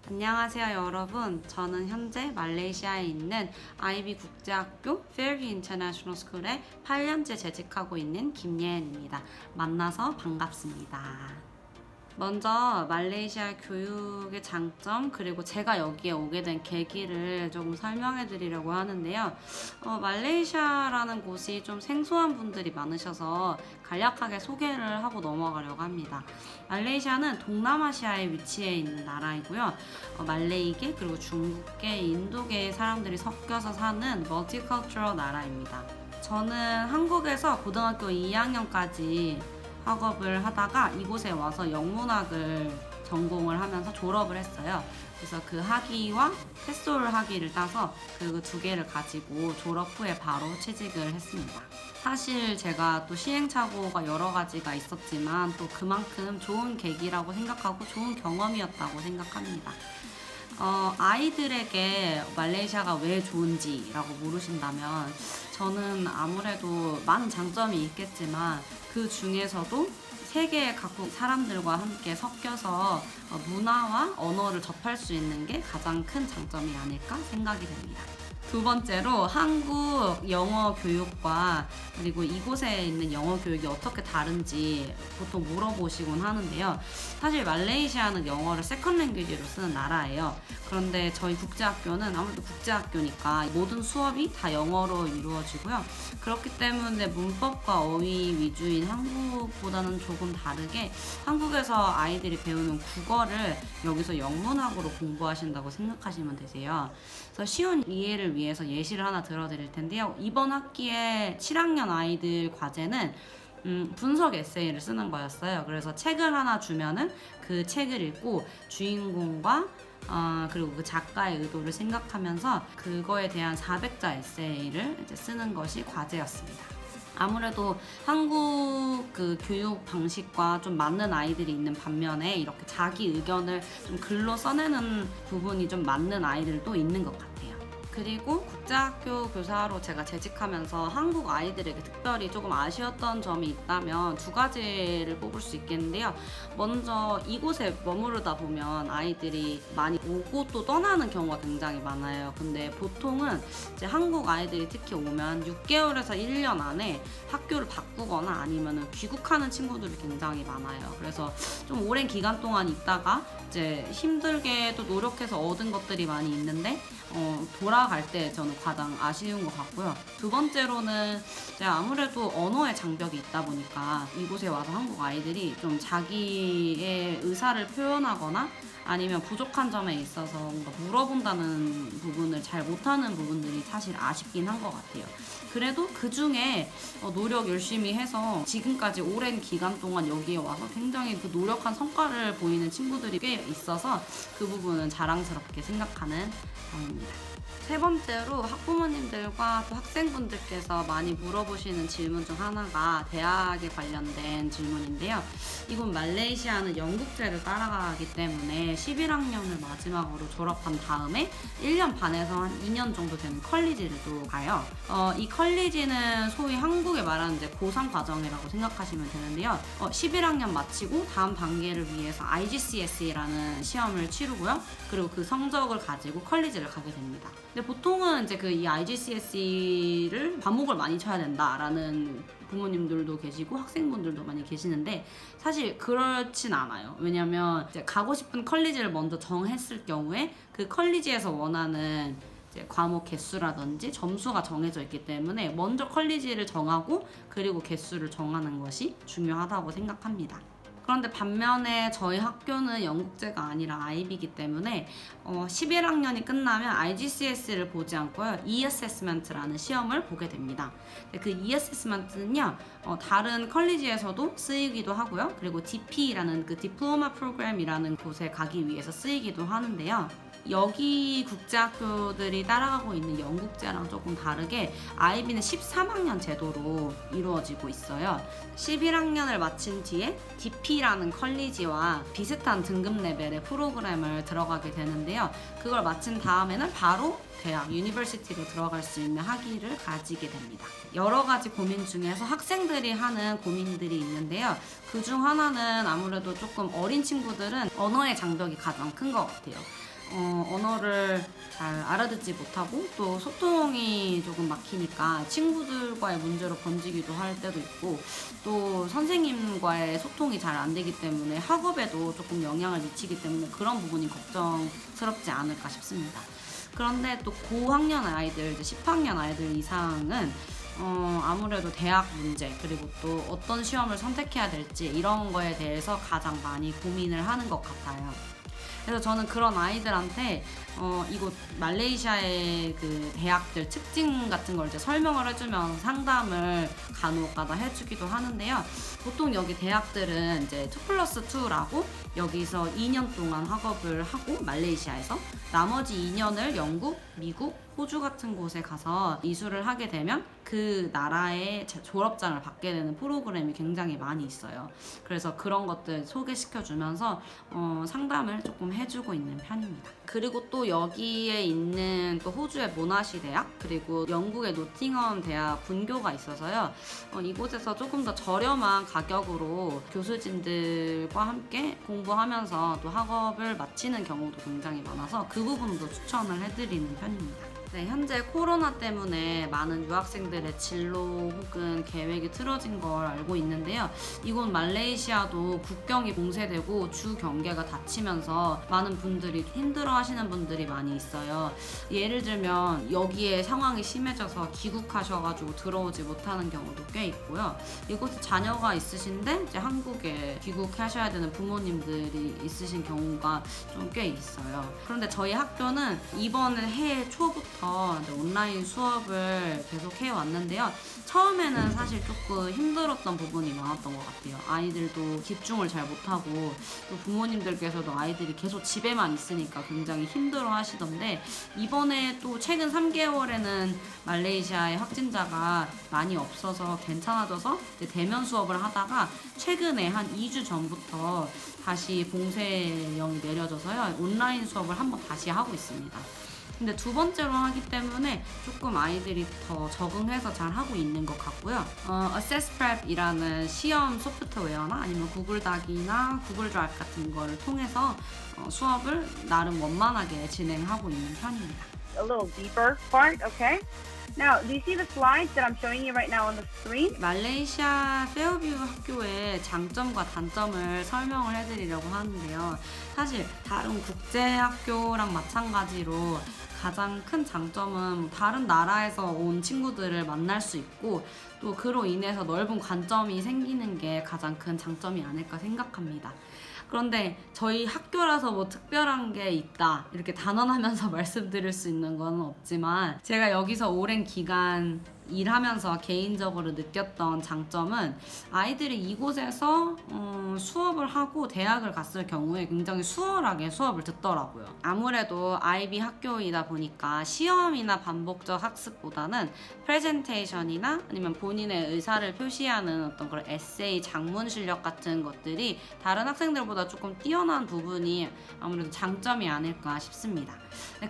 안녕하세요 여러분. 저는 현재 말레이시아에 있는 IB 국제학교 Fairview International School에 8년째 재직하고 있는 김예은입니다. 만나서 반갑습니다. 먼저 말레이시아 교육의 장점 그리고 제가 여기에 오게 된 계기를 조금 설명해 드리려고 하는데요. 말레이시아라는 곳이 좀 생소한 분들이 많으셔서 간략하게 소개를 하고 넘어가려고 합니다. 말레이시아는 동남아시아에 위치해 있는 나라이고요. 말레이계 그리고 중국계, 인도계의 사람들이 섞여서 사는 멀티컬처럴 나라입니다. 저는 한국에서 고등학교 2학년까지 학업을 하다가 이곳에 와서 영문학을 전공을 하면서 졸업을 했어요. 그래서 그 학위와 패스톨 학위를 따서 그 두 개를 가지고 졸업 후에 바로 취직을 했습니다. 사실 제가 또 시행착오가 여러 가지가 있었지만 또 그만큼 좋은 계기라고 생각하고 좋은 경험이었다고 생각합니다. 아이들에게 말레이시아가 왜 좋은지라고 물으신다면 저는 아무래도 많은 장점이 있겠지만 그 중에서도 세계의 각국 사람들과 함께 섞여서 문화와 언어를 접할 수 있는 게 가장 큰 장점이 아닐까 생각이 됩니다. 두 번째로 한국 영어 교육과 그리고 이곳에 있는 영어 교육이 어떻게 다른지 보통 물어보시곤 하는데요. 사실 말레이시아는 영어를 세컨 랭귀지로 쓰는 나라예요. 그런데 저희 국제학교는 아무래도 국제학교니까 모든 수업이 다 영어로 이루어지고요. 그렇기 때문에 문법과 어휘 위주인 한국보다는 조금 다르게 한국에서 아이들이 배우는 국어를 여기서 영문학으로 공부하신다고 생각하시면 되세요. 그래서 쉬운 이해를 위해서 예시를 하나 들어드릴 텐데요. 이번 학기에 7학년 아이들 과제는 분석 에세이를 쓰는 거였어요. 그래서 책을 하나 주면은 그 책을 읽고 주인공과 그리고 그 작가의 의도를 생각하면서 그거에 대한 400자 에세이를 이제 쓰는 것이 과제였습니다. 아무래도 한국 그 교육 방식과 좀 맞는 아이들이 있는 반면에 이렇게 자기 의견을 좀 글로 써내는 부분이 좀 맞는 아이들도 있는 것 같아요. 그리고 국제학교 교사로 제가 재직하면서 한국 아이들에게 특별히 조금 아쉬웠던 점이 있다면 두 가지를 뽑을 수 있겠는데요. 먼저 이곳에 머무르다 보면 아이들이 많이 오고 또 떠나는 경우가 굉장히 많아요. 근데 보통은 이제 한국 아이들이 특히 오면 6개월에서 1년 안에 학교를 바꾸거나 아니면 귀국하는 친구들이 굉장히 많아요. 그래서 좀 오랜 기간 동안 있다가 이제 힘들게도 노력해서 얻은 것들이 많이 있는데 돌아갈 때 저는 가장 아쉬운 것 같고요. 두 번째로는 아무래도 언어의 장벽이 있다 보니까 이곳에 와서 한국 아이들이 좀 자기의 의사를 표현하거나 아니면 부족한 점에 있어서 뭔가 물어본다는 부분을 잘 못하는 부분들이 사실 아쉽긴 한 것 같아요. 그래도 그 중에 노력 열심히 해서 지금까지 오랜 기간 동안 여기에 와서 굉장히 그 노력한 성과를 보이는 친구들이 꽤 있어서 그 부분은 자랑스럽게 생각하는 점입니다. 세 번째로 학부모님들과 또 학생분들께서 많이 물어보시는 질문 중 하나가 대학에 관련된 질문인데요. 이곳 말레이시아는 영국제를 따라가기 때문에 11학년을 마지막으로 졸업한 다음에 1년 반에서 한 2년 정도 되는 컬리지를 또 가요. 이 컬리지는 소위 한국에 말하는 이제 고3 과정이라고 생각하시면 되는데요. 11학년 마치고 다음 단계를 위해서 IGCSE라는 시험을 치르고요. 그리고 그 성적을 가지고 컬리지를 가게 됩니다. 근데 보통은 이제 이 IGCSE를 과목을 많이 쳐야 된다라는 부모님들도 계시고 학생분들도 많이 계시는데 사실 그렇진 않아요. 왜냐면 이제 가고 싶은 컬리지를 먼저 정했을 경우에 그 컬리지에서 원하는 이제 과목 개수라든지 점수가 정해져 있기 때문에 먼저 컬리지를 정하고 그리고 개수를 정하는 것이 중요하다고 생각합니다. 그런데 반면에 저희 학교는 영국제가 아니라 IB이기 때문에 11학년이 끝나면 IGCSE를 보지 않고요. E-Assessment라는 시험을 보게 됩니다. 그 E-Assessment는요. 다른 컬리지에서도 쓰이기도 하고요. 그리고 DP라는 그 디플로마 프로그램이라는 곳에 가기 위해서 쓰이기도 하는데요. 여기 국제학교들이 따라가고 있는 영국제랑 조금 다르게 IB는 13학년 제도로 이루어지고 있어요. 11학년을 마친 뒤에 DP UP라는 컬리지와 비슷한 등급 레벨의 프로그램을 들어가게 되는데요. 그걸 마친 다음에는 바로 대학, 유니버시티로 들어갈 수 있는 학위를 가지게 됩니다. 여러 가지 고민 중에서 학생들이 하는 고민들이 있는데요. 그 중 하나는 아무래도 조금 어린 친구들은 언어의 장벽이 가장 큰 것 같아요. 언어를 잘 알아듣지 못하고 또 소통이 조금 막히니까 친구들과의 문제로 번지기도 할 때도 있고 또 선생님과의 소통이 잘 안 되기 때문에 학업에도 조금 영향을 미치기 때문에 그런 부분이 걱정스럽지 않을까 싶습니다. 그런데 또 고학년 아이들, 이제 10학년 아이들 이상은 아무래도 대학 문제 그리고 또 어떤 시험을 선택해야 될지 이런 거에 대해서 가장 많이 고민을 하는 것 같아요. 그래서 저는 그런 아이들한테 이곳 말레이시아의 그 대학들 특징 같은 걸 이제 설명을 해주면 상담을 간혹가다 해주기도 하는데요. 보통 여기 대학들은 이제 2+2라고 여기서 2년 동안 학업을 하고 말레이시아에서 나머지 2년을 영국, 미국, 호주 같은 곳에 가서 이수를 하게 되면 그 나라의 졸업장을 받게 되는 프로그램이 굉장히 많이 있어요. 그래서 그런 것들 소개시켜주면서 상담을 조금 해주고 있는 편입니다. 그리고 또 여기에 있는 또 호주의 모나시 대학 그리고 영국의 노팅엄 대학 분교가 있어서요. 이곳에서 조금 더 저렴한 가격으로 교수진들과 함께 공부하면서 또 학업을 마치는 경우도 굉장히 많아서 그 부분도 추천을 해드리는 편입니다. 네, 현재 코로나 때문에 많은 유학생들의 진로 혹은 계획이 틀어진 걸 알고 있는데요. 이곳 말레이시아도 국경이 봉쇄되고 주 경계가 닫히면서 많은 분들이 힘들어 하시는 분들이 많이 있어요. 예를 들면 여기에 상황이 심해져서 귀국하셔가지고 들어오지 못하는 경우도 꽤 있고요. 이곳에 자녀가 있으신데 이제 한국에 귀국하셔야 되는 부모님들이 있으신 경우가 좀 꽤 있어요. 그런데 저희 학교는 이번 해 초부터 온라인 수업을 계속 해왔는데요. 처음에는 사실 조금 힘들었던 부분이 많았던 것 같아요. 아이들도 집중을 잘 못하고 또 부모님들께서도 아이들이 계속 집에만 있으니까 굉장히 힘들어 하시던데 이번에 또 최근 3개월에는 말레이시아의 확진자가 많이 없어서 괜찮아져서 이제 대면 수업을 하다가 최근에 한 2주 전부터 다시 봉쇄령이 내려져서요. 온라인 수업을 한번 다시 하고 있습니다. 근데 두 번째로 하기 때문에 조금 아이들이 더 적응해서 잘 하고 있는 것 같고요. Assess Prep이라는 시험 소프트웨어나 아니면 구글 닥이나 구글 드라이브 같은 걸 통해서 수업을 나름 원만하게 진행하고 있는 편입니다. A little deeper part, okay? Now, do you see the slides that I'm showing you right now on the screen? 말레이시아 페어뷰 학교의 장점과 단점을 설명을 해드리려고 하는데요. 사실 다른 국제학교랑 마찬가지로 가장 큰 장점은 다른 나라에서 온 친구들을 만날 수 있고 또 그로 인해서 넓은 관점이 생기는 게 가장 큰 장점이 아닐까 생각합니다. 그런데 저희 학교라서 뭐 특별한 게 있다 이렇게 단언하면서 말씀드릴 수 있는 건 없지만 제가 여기서 오랜 기간 일하면서 개인적으로 느꼈던 장점은 아이들이 이곳에서 수업을 하고 대학을 갔을 경우에 굉장히 수월하게 수업을 듣더라고요. 아무래도 아이비 학교이다 보니까 시험이나 반복적 학습보다는 프레젠테이션이나 아니면 본인의 의사를 표시하는 어떤 그런 에세이, 작문 실력 같은 것들이 다른 학생들보다 조금 뛰어난 부분이 아무래도 장점이 아닐까 싶습니다.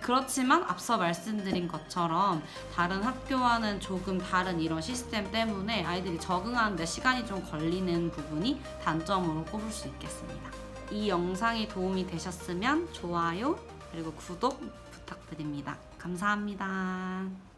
그렇지만 앞서 말씀드린 것처럼 다른 학교와는 조금 다른 이런 시스템 때문에 아이들이 적응하는 데 시간이 좀 걸리는 부분이 단점으로 꼽을 수 있겠습니다. 이 영상이 도움이 되셨으면 좋아요 그리고 구독 부탁드립니다. 감사합니다.